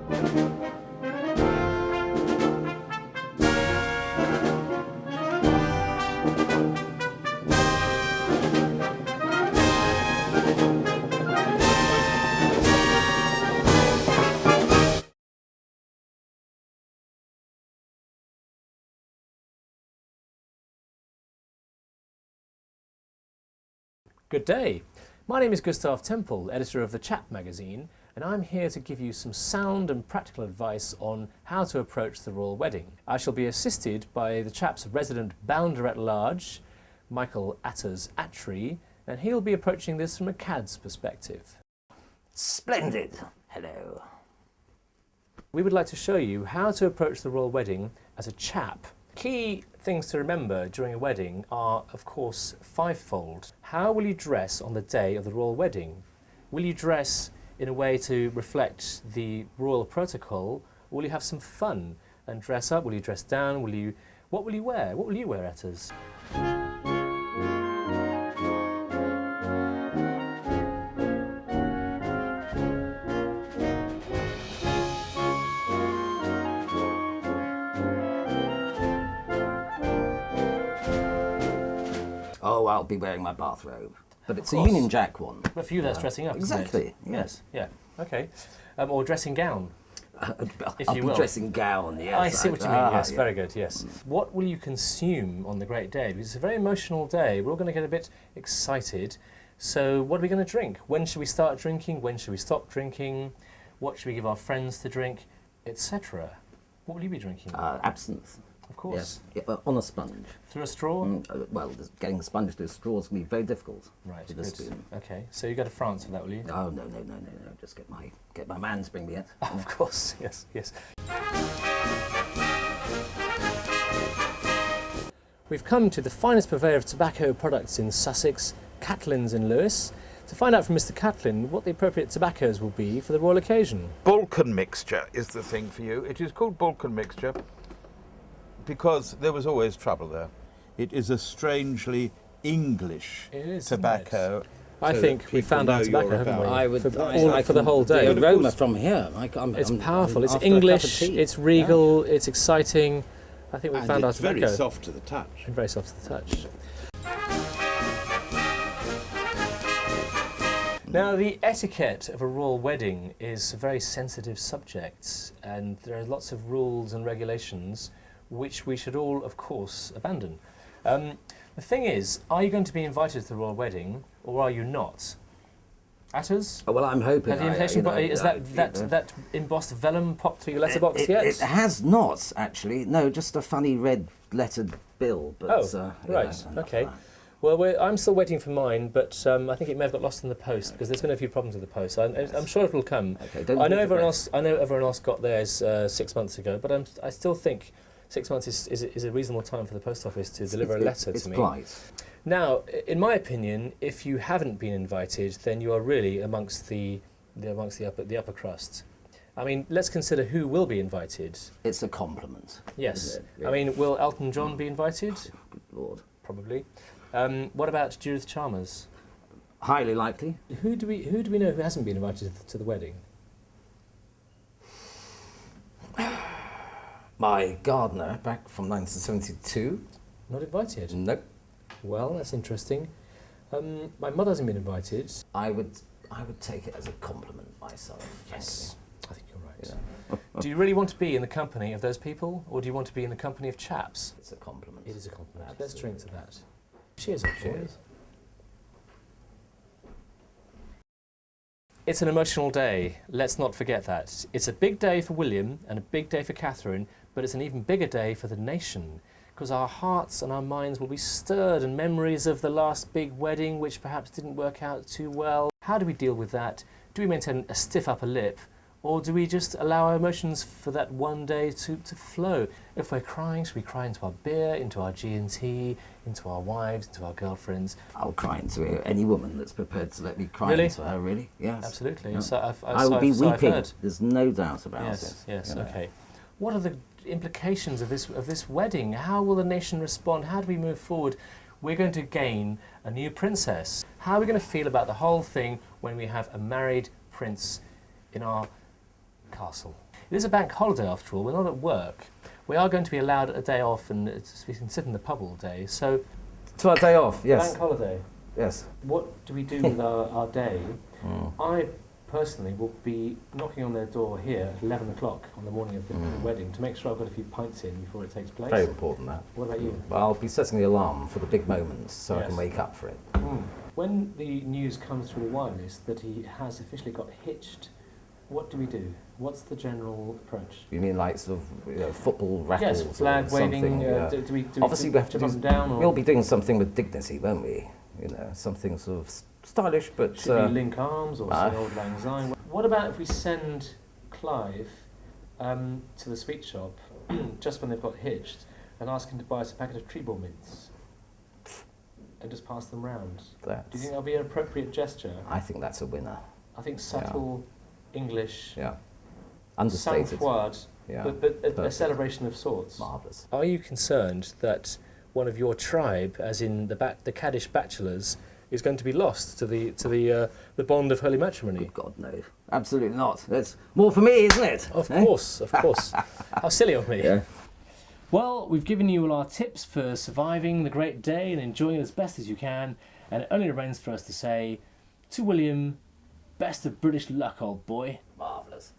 Good day. My name is Gustav Temple, editor of the Chap magazine, and I'm here to give you some sound and practical advice on how to approach the royal wedding. I shall be assisted by the Chap's resident bounder-at-large, Michael Atters-Attry, and he'll be approaching this from a cad's perspective. Splendid. Hello. We would like to show you how to approach the royal wedding as a chap. Key things to remember during a wedding are, of course, fivefold. How will you dress on the day of the royal wedding? Will you dress in a way to reflect the royal protocol, or will you have some fun and dress up? Will you dress down? What will you wear? What will you wear, Etters? Oh, I'll be wearing my bathrobe. But it's a Union Jack one. But for you, that's dressing up, exactly, isn't it? yes. Yeah, okay. Or dressing gown, if I'll you be will. dressing gown, yes. I see what you mean, yes, yeah. very good, yes. What will you consume on the great day? Because it's a very emotional day. We're all going to get a bit excited. So what are we going to drink? When should we start drinking? When should we stop drinking? What should we give our friends to drink? Etc. What will you be drinking? Absinthe. Of course. Yes, yeah, on a sponge. Through a straw? Well, getting a sponge through a straw is going to be very difficult. Right, with good. a spoon. Okay, so you go to France for that, will you? Oh, no. Just get my man to bring me it. Oh, of course, yes, yes. We've come to the finest purveyor of tobacco products in Sussex, Catlin's in Lewes, to find out from Mr. Catlin what the appropriate tobaccos will be for the royal occasion. Balkan mixture is the thing for you. It is called Balkan mixture because there was always trouble there. It is a strangely English tobacco. I think we found our tobacco, haven't we? I would, for the whole day. The aroma from here. It's powerful. It's English. It's regal. Yeah. It's exciting. I think we found our tobacco. It's very soft to the touch. And very soft to the touch. Now, the etiquette of a royal wedding is a very sensitive subject, and there are lots of rules and regulations which we should all, of course, abandon. The thing is, are you going to be invited to the royal wedding, or are you not? Atters? Oh, well, I'm hoping. Have the invitation, is that embossed vellum popped through your letterbox yet? It has not, actually. No, just a funny red lettered bill. But, right, okay. Well, I'm still waiting for mine, but I think it may have got lost in the post because there's been a few problems with the post. I'm sure it will come. Okay, I know everyone else got theirs 6 months ago, but I still think 6 months is a reasonable time for the post office to deliver a letter to me. It's polite. Now, in my opinion, if you haven't been invited, then you are really amongst the upper crust. I mean, let's consider who will be invited. It's a compliment. Yes. Really? I mean, will Elton John be invited? Good Lord. Probably. What about Judith Chalmers? Highly likely. Who do we know who hasn't been invited to the wedding? My gardener, back from 1972. Not invited? Nope. Well, that's interesting. My mother hasn't been invited. I would take it as a compliment myself. Yes, I think you're right. Yeah. Do you really want to be in the company of those people, or do you want to be in the company of chaps? It's a compliment. It is a compliment. Absolutely. Let's drink to that. Cheers, old boy. It's an emotional day. Let's not forget that. It's a big day for William and a big day for Catherine, but it's an even bigger day for the nation, because our hearts and our minds will be stirred and memories of the last big wedding, which perhaps didn't work out too well. How do we deal with that? Do we maintain a stiff upper lip, or do we just allow our emotions for that one day to flow? If we're crying, should we cry into our beer, into our G&T, into our wives, into our girlfriends? I'll cry into any woman that's prepared to let me cry into her, really. Yes. Absolutely. Yeah. So I will be weeping. There's no doubt about it. Yes, okay. What are the implications of this wedding? How will the nation respond? How do we move forward? We're going to gain a new princess. How are we going to feel about the whole thing when we have a married prince in our castle? It is a bank holiday after all. We're not at work. We are going to be allowed a day off, and we can sit in the pub all day. So, To our day off, yes. bank holiday. Yes. What do we do with our day? I personally will be knocking on their door here at 11 o'clock on the morning of the wedding to make sure I've got a few pints in before it takes place. Very important, that. What about you? Well, I'll be setting the alarm for the big moments so I Yes. can wake up for it. When the news comes through the wireless that he has officially got hitched, what do we do? What's the general approach? You mean like sort of football rattles Yes, flag or waving. something? Yeah. Do we Obviously, we have to jump do. up and down? Or We'll be doing something with dignity, won't we? You know, something sort of stylish, but should we link arms or sing Auld Lang Syne? What about if we send Clive to the sweet shop just when they've got hitched and ask him to buy us a packet of Treacle mints and just pass them round? Do you think that'll be an appropriate gesture? I think that's a winner. I think subtle, English, Yeah. Understated. sang-froid, Yeah. but a celebration of sorts. Marvellous. Are you concerned that one of your tribe, as in the Kaddish bachelors, is going to be lost to the bond of holy matrimony? Good God, no. Absolutely not. That's more for me, isn't it? Of course, of course. How silly of me. Yeah. Well, we've given you all our tips for surviving the great day and enjoying it as best as you can, and it only remains for us to say to William, best of British luck, old boy. Marvellous.